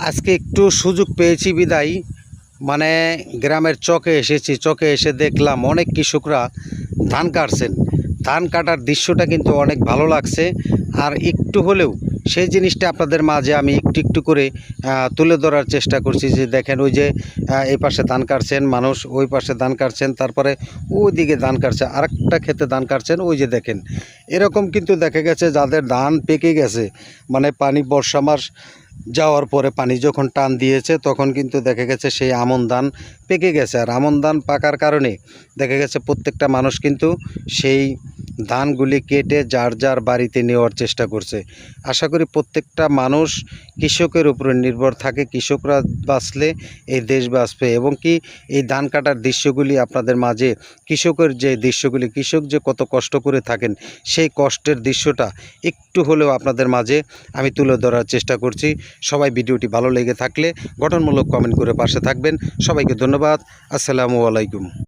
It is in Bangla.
আজকে একটু সুযোগ পেয়েছি বিদায় মানে গ্রামের চকে এসেছি। চকে এসে দেখলাম অনেক কৃষকরা ধান কাটছেন। ধান কাটার দৃশ্যটা কিন্তু অনেক ভালো লাগছে। আর একটু হলেও সেই জিনিসটা আপনাদের মাঝে আমি একটু একটু করে তুলে ধরার চেষ্টা করছি। যে দেখেন, ওই যে এই পাশে ধান কাটছেন মানুষ, ওই পাশে ধান কাটছেন, তারপরে ওই দিকে ধান কাটছে, আরেকটা ক্ষেতে ধান কাটছেন, ওই যে দেখেন। এরকম কিন্তু দেখা গেছে যাদের ধান পেকে গেছে, মানে পানি বর্ষা মাস যাওয়ার পরে পানি যখন টান দিয়েছে তখন কিন্তু দেখা গেছে সেই আমন ধান পেকে গেছে। আর আমন ধান পাকার কারণে দেখা গেছে প্রত্যেকটা মানুষ কিন্তু সেই ধানগুলি কেটে যার যার বাড়িতে নেওয়ার চেষ্টা করছে। আশা করি প্রত্যেকটা মানুষ কৃষকের উপরে নির্ভর থাকে। কৃষকরা বাঁচলে এই দেশ বাঁচবে। এবং কি এই ধান কাটার দৃশ্যগুলি আপনাদের মাঝে, কৃষকের যে দৃশ্যগুলি, কৃষক যে কত কষ্ট করে থাকেন সেই কষ্টের দৃশ্যটা একটু হলেও আপনাদের মাঝে আমি তুলে ধরার চেষ্টা করছি। সবাই ভিডিওটি ভালো লেগে থাকলে গঠনমূলক কমেন্ট করে পাশে থাকবেন। সবাইকে ধন্যবাদ। আসসালামু আলাইকুম।